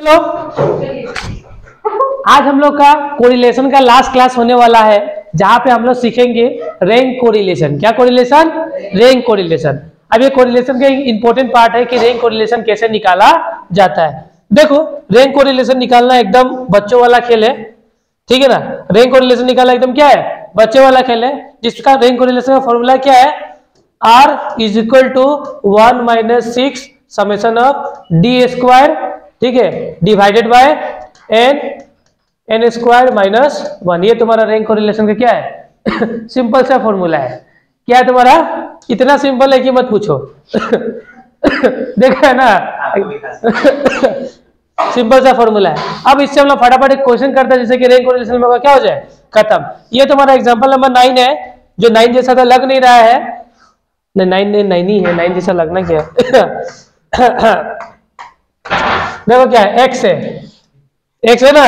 Hello, आज हम लोग का कोरिलेशन का लास्ट क्लास होने वाला है, जहां पे हम लोग सीखेंगे रैंक कोरिलेशन। क्या कोरिलेशन? Rank correlation. अब ये कोरिलेशन का इंपॉर्टेंट पार्ट है कि रैंक कोरिलेशन कैसे निकाला जाता है। देखो, रैंक कोरिलेशन निकालना एकदम बच्चों वाला खेल है, ठीक है ना। रैंक कोरिलेशन निकालना एकदम क्या है, बच्चे वाला खेल है, जिसका रैंक कोरिलेशन का फॉर्मूला क्या है, R is equal to 1 minus 6 summation of d square, ठीक है, divided by n square minus 1। ये तुम्हारा रैंक कोरिलेशन का क्या है सिंपल सा फॉर्मूला है। क्या है तुम्हारा? इतना सिंपल है कि मत पूछो देखा है ना सिंपल सा फॉर्मूला है। अब इससे हम लोग फटाफट एक क्वेश्चन करते हैं, जैसे कि रैंक कोरिलेशन में क्या हो जाए, खत्म। ये तुम्हारा एग्जांपल नंबर 9 है, जो 9 जैसा तो लग नहीं रहा है। नहीं 9 ही है, 9 जैसा लगना क्या देखो क्या है, x है, x है ना।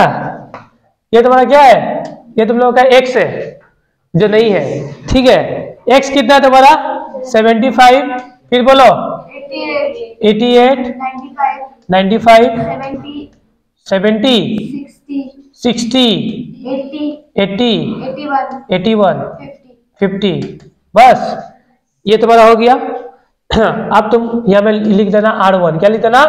ये तुम्हारा क्या है, ये तुम लोगों का x है, जो नहीं है, ठीक है। x कितना है तुम्हारा? 75, फिर बोलो 88, 95, 70, 60, 80, 81, 50। बस ये तुम्हारा हो गया। अब तुम यहाँ में लिख देना R1। क्या लिख देना?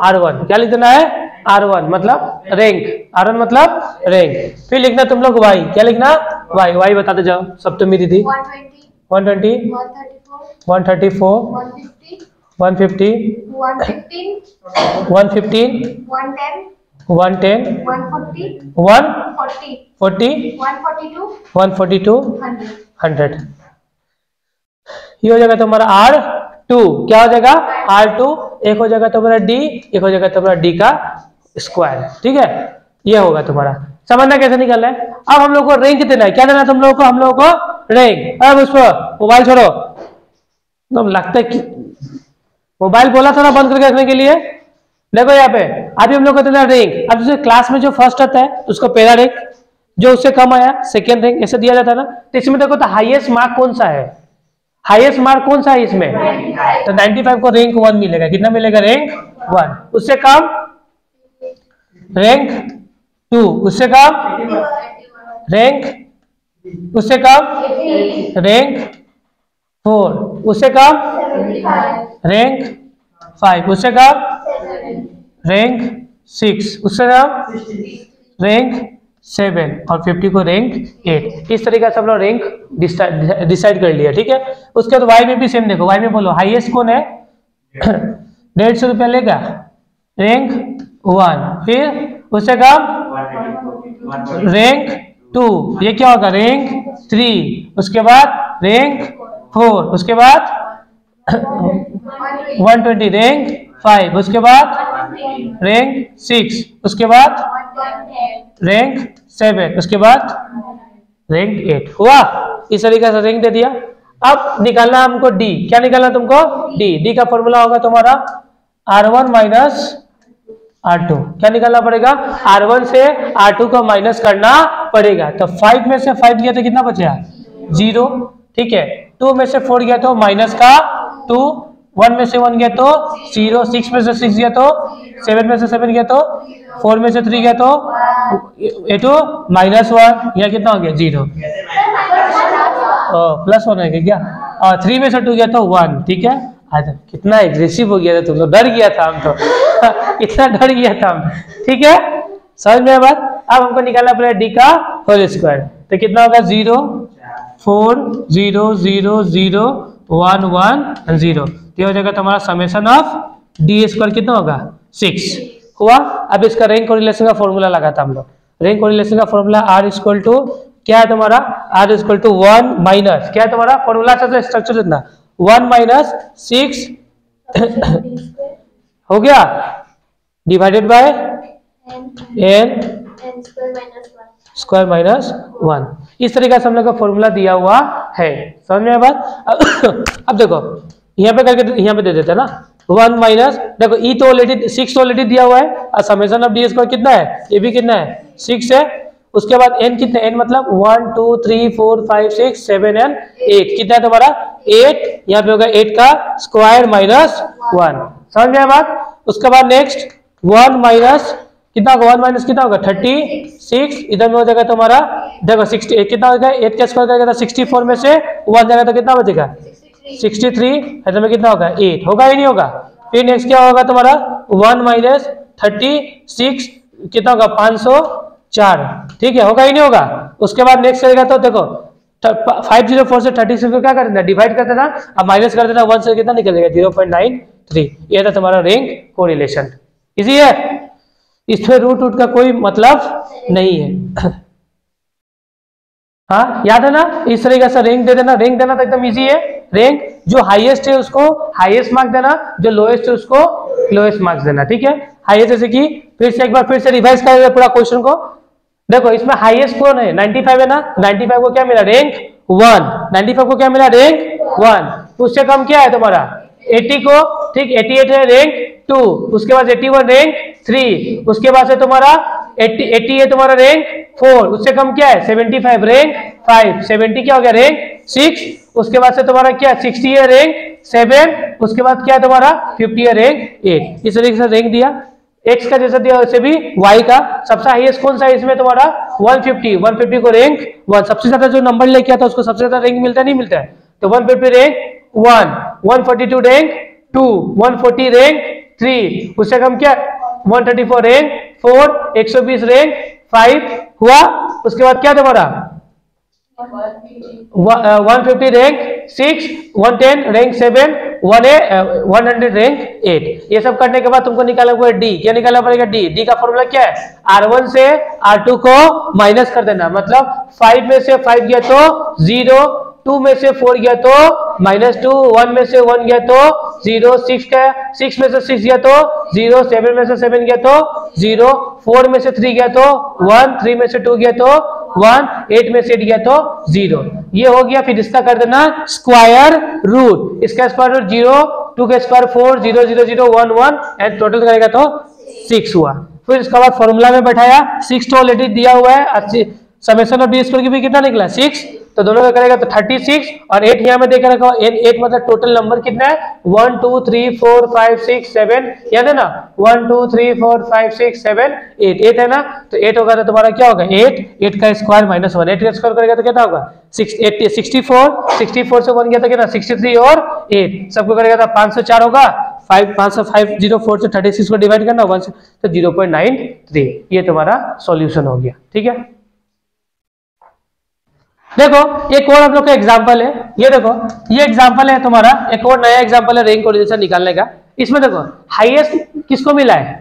R1। क्या लिख देना है? R1 मतलब रैंक, R1 मतलब रैंक। फिर लिखना तुम लोग Y। क्या लिखना? Y बताते जाओ, सब तो मेरी थी। 120, 134, 150, 115, 110, 140, 142, 100। ये हो जाएगा तुम्हारा R2। क्या हो जाएगा? R2। एक हो जाएगा तुम्हारा D, एक हो जाएगा तुम्हारा D का स्क्वायर, ठीक है। ये होगा तुम्हारा। समझना कैसे निकलना है। अब हम लोग को रैंक देना है। क्या देना है तुम लोगों को? हम लोगों को रैंक। अब उस पर मोबाइल छोड़ो, तो लगता है कि मोबाइल बोला था ना बंद करके रखने के लिए। देखो यहाँ पे अभी हम लोग को देना रैंक। अब जैसे क्लास में जो फर्स्ट आता है उसको पहला रैंक, जो उससे कम आया सेकेंड रैंक, ऐसे दिया जाता है ना। तो इसमें देखो तो हाईएस्ट मार्क कौन सा है, हाईएस्ट मार्क कौन सा है इसमें? तो 95 को रैंक 1 मिलेगा। कितना मिलेगा? रैंक 1। उससे कम रैंक 2, उससे कम रैंक, उससे कम रैंक 4, उससे कम रैंक 5, उससे कम रैंक 6, उससे कम रैंक 7 और 50 को रैंक 8। इस तरीके से हम लोग रैंक डिसाइड कर लिया, ठीक है। उसके बाद वाई में भी सेम देखो। वाई में बोलो हाईएस्ट कौन है 150 रुपया लेगा, रैंक 1। फिर उससे कम रैंक 2, ये क्या होगा? रैंक 3। उसके बाद रैंक 4, उसके बाद 120, रैंक 5। उसके बाद रैंक 6, उसके बाद रैंक 7, उसके बाद रैंक 8। हुआ? इस तरीके से रैंक दे दिया। अब निकालना हमको डी। क्या निकालना तुमको? डी का फॉर्मूला होगा तुम्हारा R1 माइनस R2। क्या निकालना पड़ेगा? R1 से R2 को माइनस करना पड़ेगा। तो 5 में से 5 गया तो कितना बचेगा? 0, ठीक है। 2 में से 4 गया तो माइनस का 2, 1 में से 1 गया तो 0, 6 में से 6 गया तो 7 में से 7 गया तो 4 में से 3 गया तो माइनस 1। यहाँ कितना हो गया? 0। प्लस 1 है क्या? और 3 में से 2 गया तो 1, ठीक है। कितना एग्रेसिव हो गया था तुम लोग, डर गया था हम तो इतना डर गया था हम, ठीक है। समझ में बात? अब हमको निकालना पड़ेगा डी का होल स्क्वायर। तो कितना होगा? 0, 4, 0, 0, 0, 1, 1, 0। ये हो जाएगा तुम्हारा समेशन ऑफ डी स्क्वायर। कितना होगा? 6। हुआ? अब इसका रैंक कोरिलेशन का फॉर्मूला लगा था हम लोग। रैंक कोरिलेशन का फॉर्मूला R इक्वल टू क्या है तुम्हारा? R इक्वल टू 1 माइनस क्या है तुम्हारा फॉर्मूला? स्ट्रक्चर इतना 1 माइनस 6 हो गया divided by n square minus 1। इस तरीके से हम लोग का फॉर्मूला दिया हुआ है। समझ में बात? अब देखो यहाँ पे करके यहाँ पे दे देते हैं ना 1 माइनस, देखो ई तो ऑलरेडी 6 ऑलरेडी दिया हुआ है और समेशन ऑफ डी स्क्वायर कितना है? ये भी कितना है? 6 है। उसके बाद n कितने? n मतलब 1 2 3 4 5 6 7 एंड 8। कितना है तुम्हारा? 8। यहाँ पे होगा 8 का स्क्वायर माइनस 1। समझ में बात? उसके बाद नेक्स्ट 1 माइनस कितना होगा, 1 माइनस कितना होगा 36, इधर में हो जाएगा तुम्हारा देखो 60 कितना हो जाएगा, 8 का स्क्वायर करेगा तो 64 में से 1 जाएगा तो कितना बचेगा 63, इधर में कितना होगा 8, होगा ही नहीं होगा। फिर नेक्स्ट क्या होगा तुम्हारा 1 माइनस 36 कितना होगा 504, ठीक है, होगा ही नहीं होगा। उसके बाद नेक्स्ट करेगा तो देखो 504 से 36 को क्या कर देना डिवाइड कर देना, अब माइनस कर देना 1 से कितना निकलेगा 0.93, ये था तुम्हारा रिंग कोरिलेशन। इजी है, इसमें रूट का कोई मतलब नहीं है। हाँ याद है ना, इस तरीके से रैंक दे देना, रैंक देना तो एकदम इजी है। रैंक जो हाईएस्ट है उसको हाईएस्ट मार्क्स देना, जो लोएस्ट है उसको लोएस्ट मार्क्स देना, ठीक है। हाईएस्ट जैसे कि फिर से एक बार फिर से रिवाइज कर देना पूरा क्वेश्चन को। देखो इसमें हाईएस्ट कौन है 95 है ना, 95 को क्या मिला रैंक 1, 95 को क्या मिला रैंक 1, उससे कम क्या है तुम्हारा 80 को, ठीक 88 है रैंक 2, उसके बाद 81 रैंक 3, उसके बाद से तुम्हारा 80 है तुम्हारा रैंक 4, उससे कम क्या है 75 रैंक 5, 70 क्या हो गया रैंक 6, उसके बाद से तुम्हारा क्या 60 है रैंक 7, उसके बाद क्या है तुम्हारा 50 है रैंक 8। इस तरीके से रैंक दिया, एक्स का जैसा दिया वैसे भी वाई का। सबसे हाईएस्ट कौन सा है इसमें तुम्हारा 150, 150 को रैंक 1, सबसे ज्यादा जो नंबर लेके आता है उसको सबसे ज्यादा रैंक मिलता नहीं मिलता है, तो 150 रैंक 1, 142 रैंक 2, 140 रैंक 3, उससे कम क्या 134 रैंक 4, 120 रैंक 5 हुआ। उसके बाद क्या तुम्हारा 150 रैंक 6, 110 रैंक 7, 100 रैंक 8। ये सब करने के बाद तुमको निकालना पड़ेगा डी। क्या निकालना पड़ेगा डी? डी का फॉर्मूला क्या है, R1 से R2 को माइनस कर देना, मतलब 5 में से 5 गया तो 0, 2 में से 4 गया तो -2, 1 में से 1 गया तो 0, 6 में से 6 गया तो 0, 7 में से 7 गया तो 0, 4 में से 3 गया तो 1, 3 में से 2 गया तो 1, 8 में से 8 गया तो 0। ये हो गया। फिर इसका कर देना स्क्वायर रूट, इसका स्क्वायर रूट 0, 2 का स्क्वायर 4, 0 0 0 1 1 एंड टोटल करेगा तो 6 हुआ। फिर इसके बाद फॉर्मूला में बैठाया, 6 तो ऑलरेडी दिया हुआ है, 80 समेशन ऑफ डी स्क्वायर की भी कितना निकला 6, तो दोनों का करेगा तो 36 और 8 यहाँ में देकर रखा, 8 मतलब टोटल नंबर कितना है 1 2 3 4 5 6 7, याद है ना 1 2 3 4 5 6 7 8, 8 है ना, तो 8 होगा तो तुम्हारा क्या होगा 8 का स्क्वायर -1, 8 का स्क्वायर करेगा तो कितना होगा 64 से 1 गया तो कितना 63 और 8 सबको करेगा तो 504 होगा। 504 से 36 को डिवाइड करना 1 से तो 0.93, ये तुम्हारा सॉल्यूशन हो गया, ठीक है। देखो एक और हम लोग का एग्जांपल है, ये देखो ये एग्जांपल है तुम्हारा, एक और नया एग्जांपल है रिंग कोरिलेशन निकालने का। इसमें देखो हाईएस्ट किसको मिला है,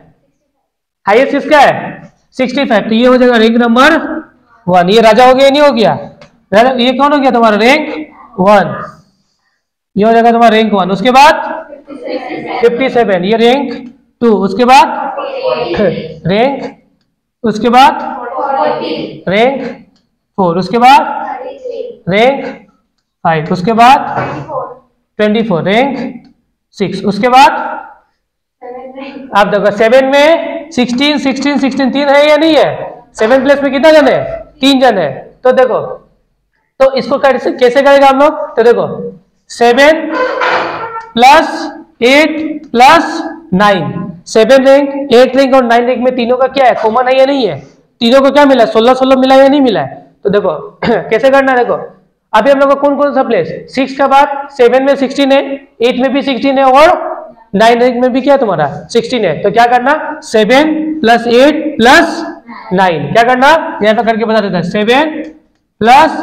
हाईएस्ट किसका है 65, तो ये हो जाएगा रैंक नंबर 1, ये राजा हो गया नहीं हो गया, ये कौन हो गया तुम्हारा रैंक 1, ये हो जाएगा तुम्हारा रैंक 1। उसके बाद 57 ये रैंक 2, उसके बाद रैंक, उसके बाद रैंक 4, उसके बाद रैंक 5, उसके बाद 24 रैंक 6, उसके बाद आप देखो 7 में 16 3 है या नहीं है, 7 प्लेस में कितना जन है 3 जन है, तो देखो तो इसको कैसे करेगा हम लोग, तो देखो 7 प्लस 8 प्लस 9, 7 रैंक 8 रैंक और 9 रैंक में तीनों का क्या है कॉमन है या नहीं है, तीनों को क्या मिला 16 मिला या नहीं मिला है, तो देखो कैसे करना है, देखो अभी हम लोग को कौन कौन सा प्लेस 6 का बाद 7 में 16 है, 8 में भी 16 है और 9 रैंक में भी क्या तुम्हारा 16 है, तो क्या करना 7 प्लस 8 प्लस 9, क्या करना यहाँ पे करके बता देता है 7 प्लस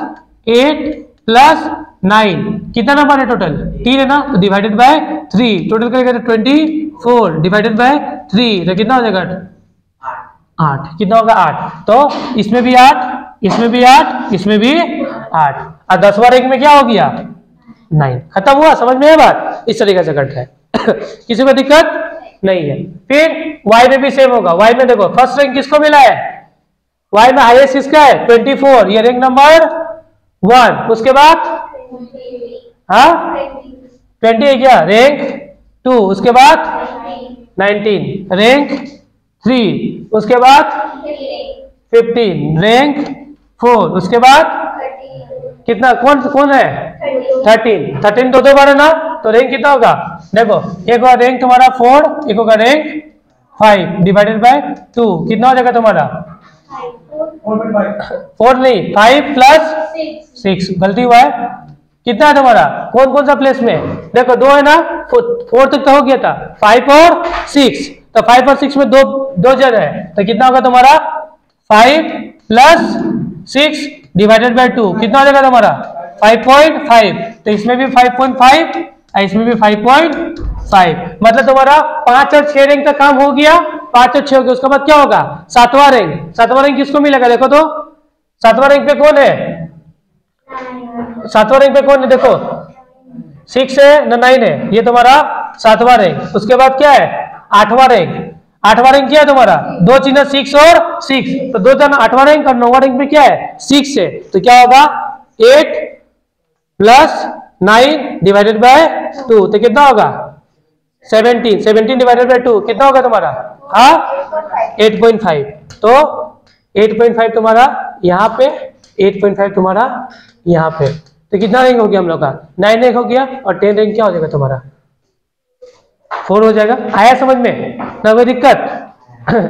8 प्लस 9 कितना नंबर है टोटल 3 है ना, तो डिवाइडेड बाय 3, टोटल करेगा तो 24 डिवाइडेड बाय 3, तो कितना हो जाएगा 8, कितना होगा 8, तो इसमें भी 8, इसमें भी 8, इसमें भी 8 और 10वां रैंक में क्या हो गया 9, खत्म हुआ। समझ में है बात, इस तरीके से करता है किसी को दिक्कत नहीं है। फिर y में भी सेम होगा, y में देखो फर्स्ट रैंक किसको मिला है, y में हाईएस्ट किसका है 24, ये रैंक नंबर 1, उसके बाद हाँ 20 है क्या रैंक 2, उसके बाद 19 रैंक 3, उसके बाद 15 रैंक 4, उसके बाद कितना कौन है 13 दो बार है ना, तो रैंक कितना होगा देखो, एक होगा रैंक तुम्हारा 4, एक होगा रैंक 5 डिवाइडेड बाय 2 कितना हो जाएगा तुम्हारा 4 नहीं 5 प्लस 6 गलती हुआ है। कितना है तुम्हारा कौन कौन सा प्लेस में देखो 2 है ना 4 तक तो हो गया था 5 और 6 तो 5 और 6 में दो जगह है तो कितना होगा तुम्हारा 5 प्लस 6 डिवाइडेड बाय 2 कितना हो जाएगा तुम्हारा 5.5 तो इसमें भी 5.5 इसमें भी 5.5 मतलब तुम्हारा 5 और 6 रैंक का काम हो गया 5 और 6 हो गया उसके बाद क्या होगा 7वां रैंक किसको मिलेगा देखो तो 7वां रैंक पे कौन है 7वां रैंक पे कौन है देखो 6 है ना 9 है ये तुम्हारा 7वां रैंक उसके बाद क्या है 8वां रैंक क्या है तुम्हारा 2 चिन्ह 6 और 6 तो 2 जन 8वां रैंक और 9वां रैंक में क्या है 6 है तो क्या होगा 8 प्लस 9 डिवाइडेड बाय 2 तो कितना होगा 17 डिवाइडेड बाय 2 कितना होगा तुम्हारा हाँ 8.5 तो 8.5 तुम्हारा यहाँ पे 8.5 तुम्हारा यहाँ पे तो कितना रैंक हो गया हम लोग का 9 रैंक हो गया और 10 रैंक क्या हो जाएगा तुम्हारा 4 हो जाएगा। आया समझ में ना कोई दिक्कत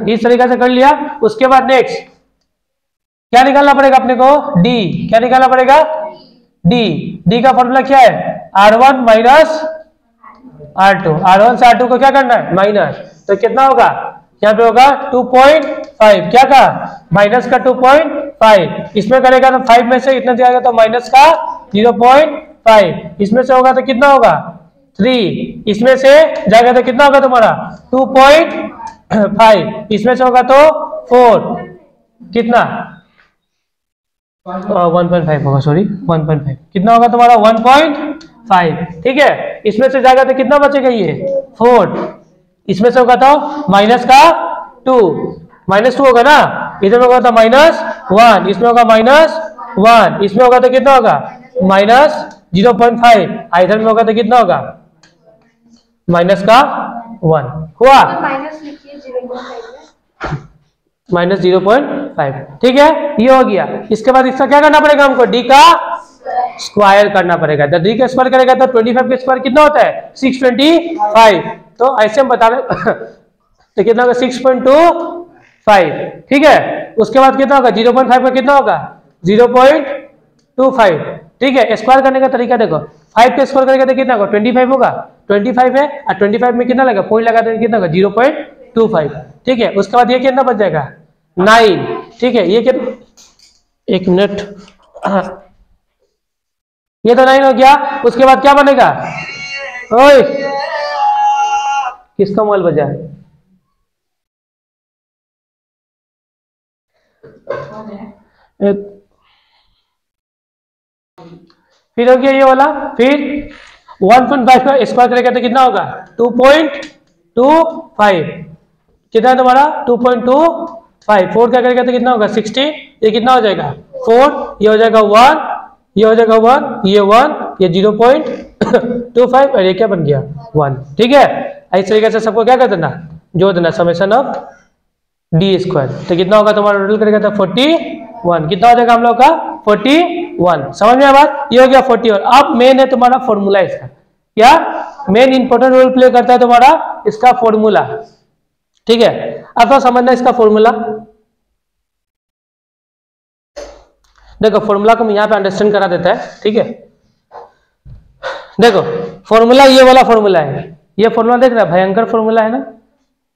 इस तरीके से कर लिया। उसके बाद नेक्स्ट क्या निकालना पड़ेगा अपने को डी क्या निकालना पड़ेगा डी का फॉर्मूला क्या है R1 माइनस R2 R1 से R2 को क्या करना है माइनस तो कितना होगा यहाँ पे होगा 2.5 क्या का माइनस का 2.5 इसमें करेगा तो 5 में से इतना जाएगा तो माइनस का 0.5 इसमें से होगा तो कितना होगा 3 इसमें से जाएगा तो कितना होगा तुम्हारा 2.5 इसमें से होगा तो 4 कितना 1.5 होगा सॉरी 1.5 कितना होगा तुम्हारा 1.5 ठीक है। इसमें से जाएगा तो कितना बचेगा ये 4 इसमें से होगा तो माइनस का 2 होगा ना इधर में होगा तो -1 इसमें होगा -1 इसमें होगा तो कितना होगा -0.5 इधर में होगा तो कितना होगा माइनस का 1 हुआ -0.5 ठीक है ये हो गया। इसके बाद इसका क्या करना पड़ेगा हमको डी का स्क्वायर करना पड़ेगा तो डी का स्क्वायर करेगा तो 25 का स्क्वायर कितना होता है 625 तो ऐसे हम बता रहे तो कितना होगा 6.25 ठीक है। उसके बाद कितना होगा 0.5 का कितना होगा 0.25 ठीक है। स्क्वायर करने का तरीका देखो 5 का स्क्वायर करेगा तो कितना होगा 25 होगा 25 है और 25 में कितना लगा पॉइंट लगा तो कितना होगा 0.25 ठीक है। उसके बाद ये कितना बच जाएगा 9 ठीक है ये कितना 1 मिनट ये तो 9 हो गया। उसके बाद क्या बनेगा ओए किसका मोबाइल बजा फिर हो गया ये वाला फिर 1.5 का स्क्वायर करेगा तो कितना होगा 2.25 कितना है तुम्हारा 2.25 4 क्या करेगा तो कितना होगा 60 ये कितना हो जाएगा 4 ये हो जाएगा 1 ये हो जाएगा 1 ये 1 ये 0.25 और ये क्या बन गया 1 ठीक है। इस तरीके से सबको क्या कर देना जोड़ देना समेशन ऑफ डी स्क्वायर तो कितना होगा तुम्हारा टोटल करेगा तो 41 कितना हो जाएगा हम लोग का 41 समझ में बात ये हो गया 41। अब मेन है तुम्हारा फॉर्मूला इसका क्या मेन इंपॉर्टेंट रोल प्ले करता है तुम्हारा इसका फॉर्मूला ठीक है। अब तो समझना इसका फॉर्मूला देखो फॉर्मूला को मैं यहाँ पे अंडरस्टैंड करा देता है ठीक है। देखो फॉर्मूला ये वाला फॉर्मूला है ये फॉर्मूला देख रहा है भयंकर फॉर्मूला है ना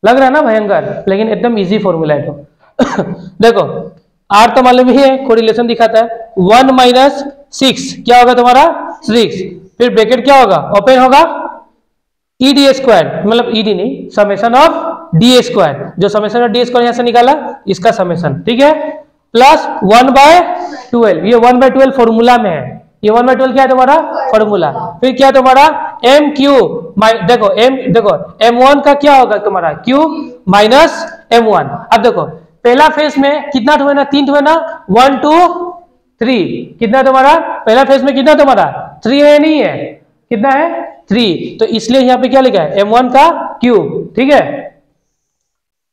लग रहा है ना भयंकर लेकिन एकदम इजी फॉर्मूला है तो देखो आर तो मालूम ही है कोरिलेशन दिखाता है 1 माइनस 6 क्या होगा तुम्हारा 6 फिर ब्रैकेट क्या होगा ओपन होगा ई डी स्क्वायर मतलब ई डी नहीं समेशन ऑफ डी स्क्वायर जो समेशन ऑफ डी स्क्वायर यहां से निकाला इसका समेशन ठीक है प्लस 1/12 ये 1/12 फॉर्मूला में है ये 1/12 क्या है तुम्हारा फॉर्मूला फिर क्या है तुम्हारा एम क्यू देखो m1 का क्या होगा तुम्हारा q माइनस m1। अब देखो पहला फेज में कितना हुआ ना 3 हुआ ना 1 2 3 कितना तुम्हारा पहला फेज में कितना तुम्हारा 3 है नहीं है कितना है 3 तो इसलिए यहाँ पे क्या लिखा है m1 का q ठीक है।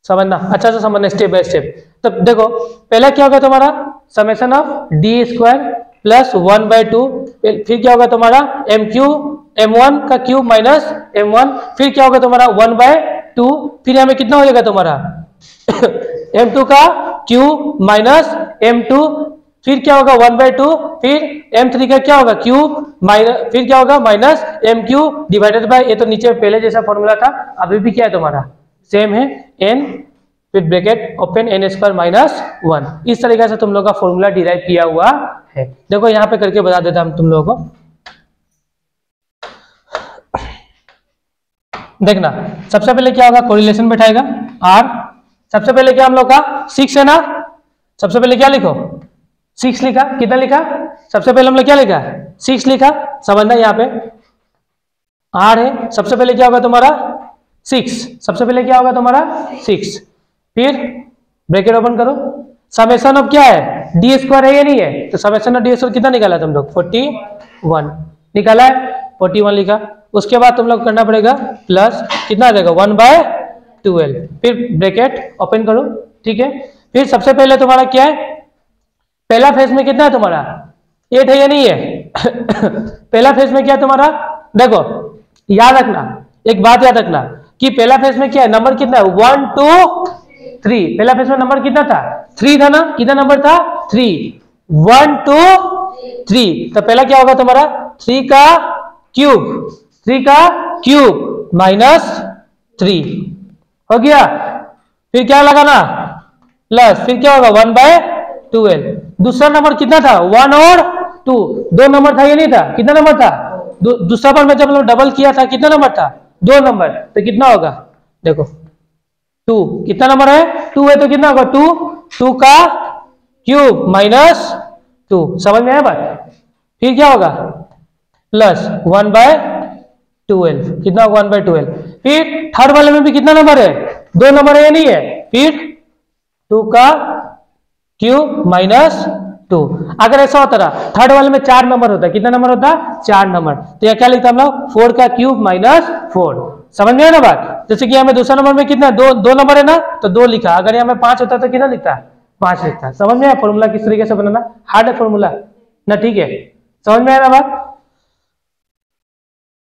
समझना अच्छा से समझना स्टेप बाय स्टेप। तो देखो पहला क्या होगा तुम्हारा summation of d square plus 1/2 फिर क्या होगा तुम्हारा m1 का क्यूब माइनस m1 फिर क्या होगा तुम्हारा 2, फिर यहाँ में कितना हो जाएगा तुम्हारा m2 का क्यूब माइनस m2, फिर क्या होगा 1/2, फिर m3 का क्या होगा क्यूब माइनस, फिर क्या होगा minus m cube divided by, ये तो नीचे पहले जैसा फॉर्मूला था, अभी भी क्या है तुम्हारा सेम है, n फिर ब्रैकेट ओपन n² माइनस 1। इस तरीके से तुम लोग का फॉर्मूला डिराइव किया हुआ है। देखो यहाँ पे करके बता देता हम तुम लोगों को, देखना सबसे पहले क्या होगा कोरिलेशन बैठाएगा r, सबसे पहले क्या हम लोग का 6 है ना, सबसे पहले क्या लिखो 6 लिखा, कितना लिखा सबसे पहले हम लोग क्या लिखा 6 लिखा, समझना यहाँ पे r है, सबसे पहले क्या होगा तुम्हारा 6, सबसे पहले क्या होगा तुम्हारा 6, फिर ब्रैकेट ओपन करो, समेशन ऑफ क्या है d² है या नहीं है, तो समेशन ऑफ d² कितना निकाला तुम लोग 41 निकाला है, 41 लिखा, उसके बाद तुम लोग करना पड़ेगा प्लस कितना आ जाएगा 1/12, फिर ब्रैकेट ओपन करो, ठीक है। फिर सबसे पहले तुम्हारा क्या है, पहला फेज में कितना है तुम्हारा 8 है या नहीं है पहला फेज में क्या है तुम्हारा, देखो याद रखना एक बात याद रखना कि पहला फेज में क्या है नंबर कितना है 1 2 3, पहला फेज में नंबर कितना था 3 था ना, कितना नंबर था 3, 1 2 3, तो पहला क्या होगा तुम्हारा 3 का क्यूब माइनस 3 हो गया, फिर क्या लगाना प्लस, फिर क्या होगा 1/12, दूसरा नंबर कितना था 1 और 2, दो नंबर था या नहीं था, कितना नंबर था दूसरा बार में जब लोग डबल किया था कितना नंबर था 2 नंबर, तो कितना होगा देखो 2, कितना नंबर है 2 है तो कितना होगा 2 का क्यूब माइनस 2, समझ में आया बात, फिर क्या होगा प्लस 1/12, कितना होगा 1/12, फिर थर्ड वाले में भी कितना नंबर है 2 नंबर है या नहीं है, फिर 2 का क्यूब माइनस 2, अगर ऐसा होता रहा थर्ड वाले में 4 नंबर होता है, कितना नंबर होता 4 नंबर, तो यह क्या लिखता हम लोग 4 का क्यूब माइनस 4, समझ में है ना बात। जैसे कि हमें दूसरा नंबर में कितना दो नंबर है ना, तो 2 लिखा, अगर यहाँ में 5 होता तो कितना लिखता 5 लिखता, समझ में आया फॉर्मूला किस तरीके से बनाना, हार्ड है फॉर्मूला ना, ठीक है समझ में आया ना बात।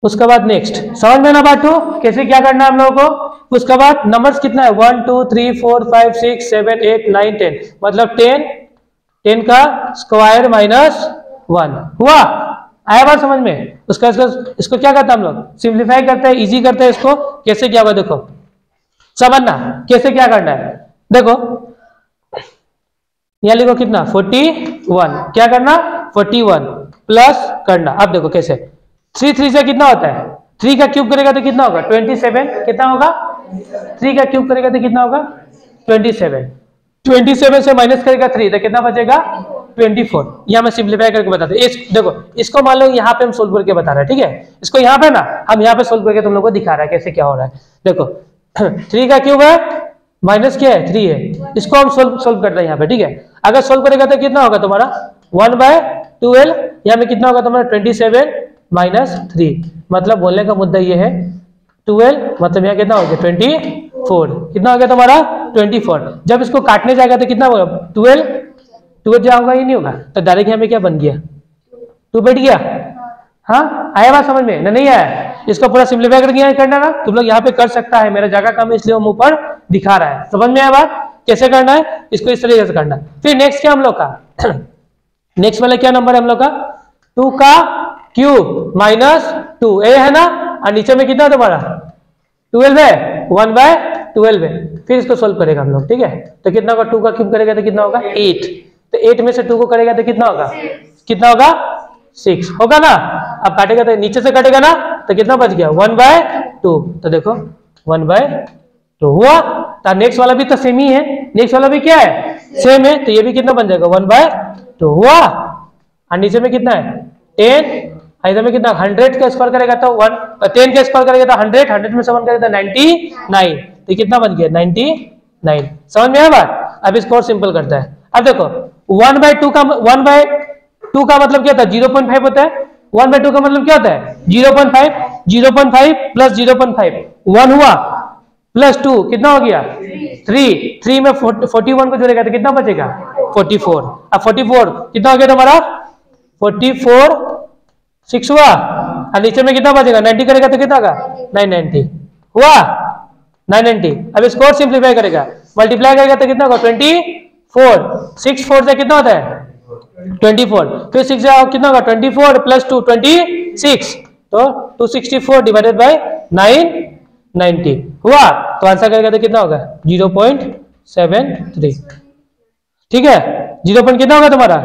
उसके बाद नेक्स्ट समझ में ना बात 2 कैसे क्या करना है हम लोगों को, उसके बाद नंबर्स कितना है 1 2 3 4 5 6 7 8 9 10, मतलब 10 का स्क्वायर माइनस 1 हुआ, आया बात समझ में। उसका इसको क्या करते हैं हम लोग सिंप्लीफाई करते हैं, इजी करते हैं इसको, कैसे क्या होगा देखो समझना कैसे क्या करना है, देखो यहां लिखो कितना 41, क्या करना 41 प्लस करना, अब देखो कैसे 3 से कितना होता है, 3 का क्यूब करेगा तो कितना होगा 27, कितना होगा 3 का क्यूब करेगा तो कितना होगा 27 से माइनस करेगा 3 तो कितना बचेगा 24, यहां मैं सिंप्लीफाई करके बताता हूं, देखो इसको मान लो यहाँ पे हम सोल्व करके बता रहे हैं, ठीक है इसको यहाँ पे ना हम यहाँ पे सोल्व करके तुम लोग को दिखा रहा है कैसे क्या हो रहा है, देखो 3 का क्यूब है माइनस क्या है 3 है, इसको हम सोल्व करते हैं यहाँ पे, ठीक है अगर सोल्व करेगा तो कितना होगा तुम्हारा 1/12, यहाँ में कितना होगा तुम्हारा 27 माइनस 3, मतलब बोलने का मुद्दा ये है 12 मतलब यहाँ कितना हो गया 24, कितना हो गया तुम्हारा 24, जब इसको काटने जाएगा तो कितना होगा 12 जाओगा ही नहीं होगा, तो डायरेक्ट यहाँ में क्या बन गया 2 बैठ गया, हाँ आया बात समझ में ना, नहीं आया, इसको पूरा सिंप्लीफाई करके करना ना, तुम लोग यहाँ पे कर सकता है, मेरा जगह कम है इसलिए हम ऊपर दिखा रहा है, समझ में आया बात कैसे करना है, इसको इस तरीके से करना है। फिर नेक्स्ट क्या हम लोग का नेक्स्ट वाला क्या नंबर है हम लोग का 2 का क्यूब माइनस 2, ए है ना, और नीचे में कितना तुम्हारा 12 है 1/12 है, फिर इसको सोल्व करेगा हम लोग, ठीक है तो कितना होगा 2 का क्यूब करेगा तो कितना होगा 8, तो 8 में से 2 को करेगा तो कितना होगा 6 होगा ना, अब काटेगा तो नीचे से कटेगा ना, तो कितना बच गया 1/2, तो देखो 1/2 हुआ, तो नेक्स्ट वाला भी तो सेम ही है, नेक्स्ट वाला भी क्या है सेम है, तो ये भी कितना बन जाएगा 1/2 हुआ, और नीचे में कितना है 10, इधर में कितना 100 का स्क्वायर करेगा तो 10 का स्क्वायर करेगा तो 100 में से 1 करेगा तो 99, तो कितना बन गया 99, समझ में आया बात। अब इसको और सिंपल करता है, अब देखो 1/2 का मतलब क्या होता है 0.5 होता है, 1/2 का मतलब क्या होता है 0.5 प्लस 0.5 1 हुआ प्लस 2 कितना हो गया 3 में 41 को जोड़ेगा तो कितना बचेगा 44, अब 44 कितना हो गया तुम्हारा 44 6 हुआ, और नीचे में कितना बचेगा 90 करेगा तो कितना होगा 990 हुआ 990। अब इसको और सिंप्लीफाई करेगा, मल्टीप्लाई करेगा तो कितना होगा 24। 6 4 से कितना होता है 24, फिर 6 से कितना होगा 24 प्लस 2 26, तो 264 डिवाइडेड बाय 990 हुआ, तो आंसर करेगा तो कितना होगा 0.73। ठीक है, 0 पॉइंट कितना होगा तुम्हारा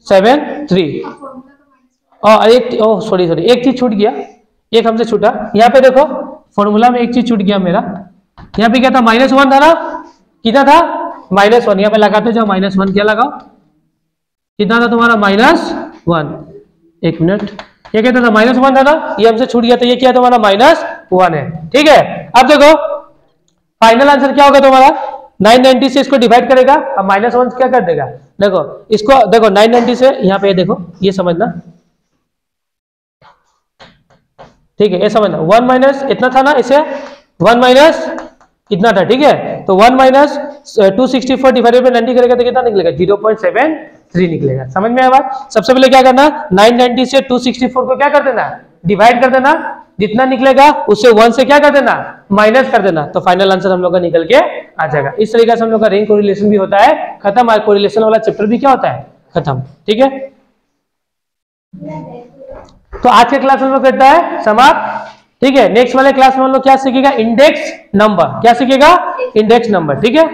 73। और सॉरी एक चीज छूट गया, एक हमसे छूटा, यहाँ पे देखो फॉर्मूला में एक चीज छूट गया मेरा, यहाँ पे क्या था -1 था ना, कितना था -1, यहाँ पे लगाते जाओ -1, क्या लगाओ कितना था तुम्हारा -1, एक मिनट, ये कहता था -1 था ना, ये हमसे छूट गया, तो ये क्या तुम्हारा -1 है। ठीक है, अब देखो फाइनल आंसर क्या होगा तुम्हारा 990 से इसको डिवाइड करेगा, अब -1 क्या कर देगा, देखो इसको देखो 990 से यहाँ पे देखो, ये समझना, ठीक है ये समझना, 1 माइनस इतना था ना, इसे 1 माइनस इतना था, ठीक है, तो 1 माइनस 264 डिवाइडेड बाय 90 करेगा तो कितना निकलेगा 0.73 निकलेगा। समझ में आया बात। सबसे पहले क्या करना, 990 से 264 को क्या कर देना, डिवाइड कर देना, जितना निकलेगा उससे 1 से क्या कर देना, माइनस कर देना, तो फाइनल आंसर हम लोग का निकल के आ जाएगा। इस तरीके से हम लोग का रिंग कोरिलेशन भी होता है खत्म, और कोरिलेशन वाला चैप्टर भी क्या होता है खत्म। ठीक है, तो आज के क्लास में हम लोग करता है समाप्त। ठीक है, नेक्स्ट वाले क्लास में हम लोग क्या सीखेगा, इंडेक्स नंबर, क्या सीखेगा इंडेक्स नंबर। ठीक है।